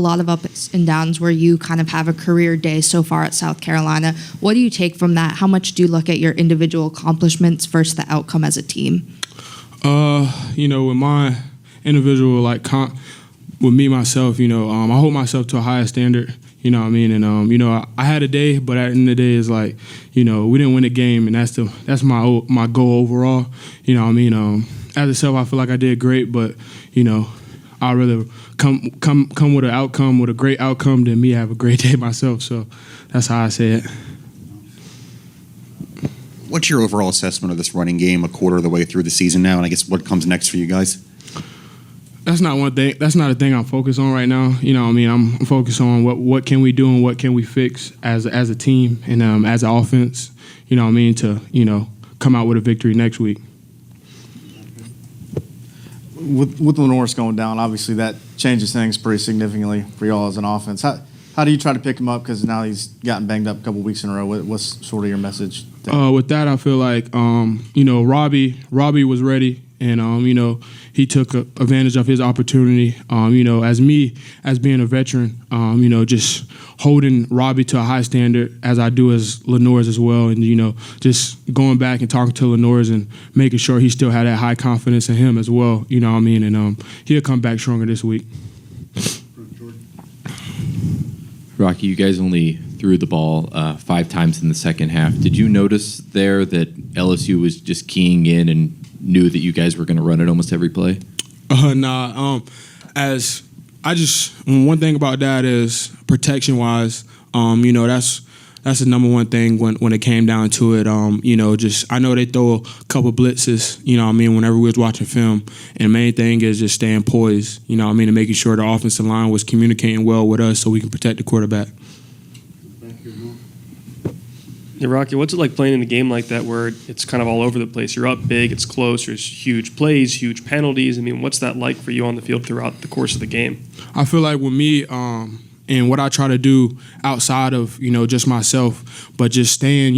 lot of ups and downs where you kind of have a career day so far at South Carolina. What do you take from that? How much do you look at your individual accomplishments versus the outcome as a team? With my individual, with me, myself, I hold myself to a higher standard, you know what I mean? And, I had a day, but at the end of the day, it's like, we didn't win the game, and that's my goal overall, you know what I mean? As a self, I feel like I did great, but, I'd rather come with an outcome, with a great outcome, than me have a great day myself. So that's how I say it. What's your overall assessment of this running game a quarter of the way through the season now, and I guess what comes next for you guys? That's not one thing. That's not a thing I'm focused on right now. You know what I mean? I'm focused on what can we do and what can we fix as a team and as an offense, you know what I mean, to, come out with a victory next week. With Lenore's going down, obviously that changes things pretty significantly for y'all as an offense. How do you try to pick him up? Because now he's gotten banged up a couple weeks in a row. What's sort of your message? With that, I feel like, Robbie was ready. And, he took advantage of his opportunity. As being a veteran, just holding Robbie to a high standard as I do as Lenore's as well. And, just going back and talking to Lenore's and making sure he still had that high confidence in him as well. You know what I mean? And he'll come back stronger this week. Rocky, you guys only threw the ball 5 times in the second half. Did you notice there that LSU was just keying in and knew that you guys were going to run it almost every play? Nah. One thing about that is protection wise, that's the number one thing when it came down to it. I know they throw a couple blitzes, whenever we was watching film. And the main thing is just staying poised, and making sure the offensive line was communicating well with us so we can protect the quarterback. Yeah, Rocky, what's it like playing in a game like that where it's kind of all over the place? You're up big, it's close, there's huge plays, huge penalties. I mean, what's that like for you on the field throughout the course of the game? I feel like with me and what I try to do outside of, just myself, but just staying,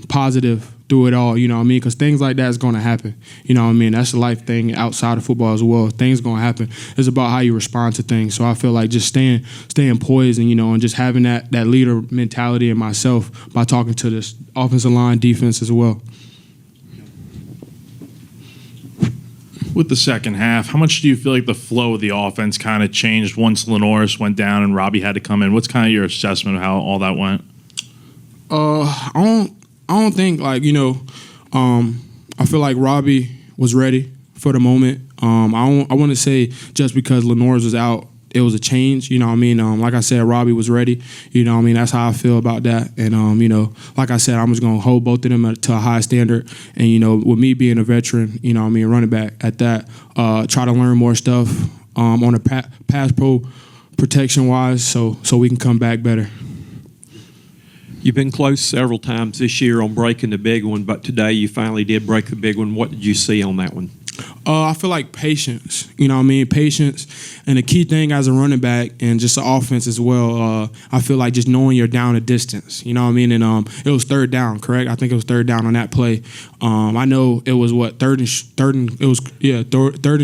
positive through it all, because things like that is going to happen. That's a life thing outside of football as well. Things going to happen. It's about how you respond to things. So I feel like just staying poised and, and just having that leader mentality in myself by talking to this offensive line, defense as well. With the second half, how much do you feel like the flow of the offense kind of changed once Lenore's went down and Robbie had to come in? What's kind of your assessment of how all that went? I don't think I feel like Robbie was ready for the moment. I want to say just because Lenore's was out, it was a change. Like I said, Robbie was ready. That's how I feel about that. And like I said, I'm just gonna hold both of them to a high standard. And with me being a veteran, running back at that, try to learn more stuff on the pass pro protection wise, so we can come back better. You've been close several times this year on breaking the big one, but today you finally did break the big one. What did you see on that one? I feel like patience, patience. And the key thing as a running back and just the offense as well, I feel like just knowing you're down a distance, And it was third down, correct? I think it was third down on that play. I know it was third and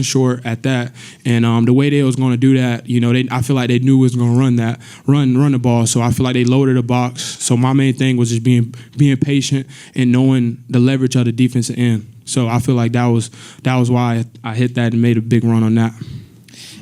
short at that. And the way they was going to do that, I feel like they knew it was going to run the ball. So I feel like they loaded the box. So my main thing was just being patient and knowing the leverage of the defensive end. So I feel like that was why I hit that and made a big run on that.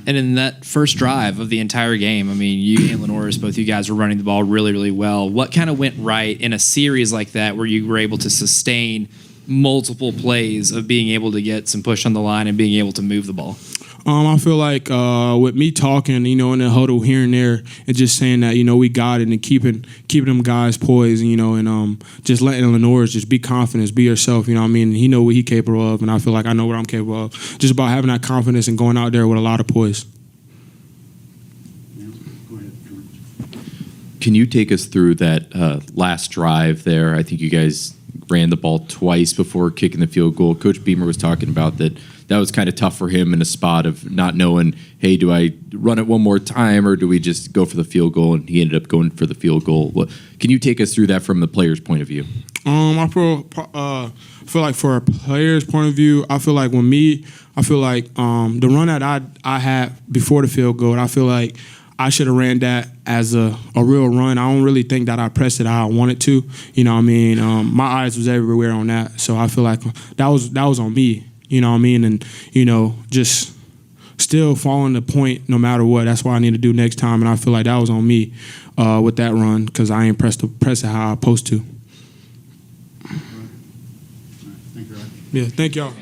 And in that first drive of the entire game, you and Lenore's, both you guys were running the ball really, really well. What kind of went right in a series like that where you were able to sustain multiple plays of being able to get some push on the line and being able to move the ball? I feel like with me talking, in the huddle here and there, and just saying that, we got it and keeping them guys poised, and just letting Lenore's just be confident, be yourself, and he know what he's capable of, and I feel like I know what I'm capable of. Just about having that confidence and going out there with a lot of poise. Can you take us through that last drive there? I think you guys ran the ball twice before kicking the field goal. Coach Beamer was talking about that was kind of tough for him in a spot of not knowing, hey, do I run it one more time or do we just go for the field goal? And he ended up going for the field goal. Can you take us through that from the player's point of view? I feel like for a player's point of view, I feel like the run that I had before the field goal, I feel like I should have ran that as a real run. I don't really think that I pressed it how I wanted to. You know what I mean? My eyes was everywhere on that. So I feel like that was on me. You know what I mean? And, just still following the point no matter what. That's what I need to do next time. And I feel like that was on me with that run because I ain't press it how I supposed to. Thank you, Ryan. Yeah, thank y'all.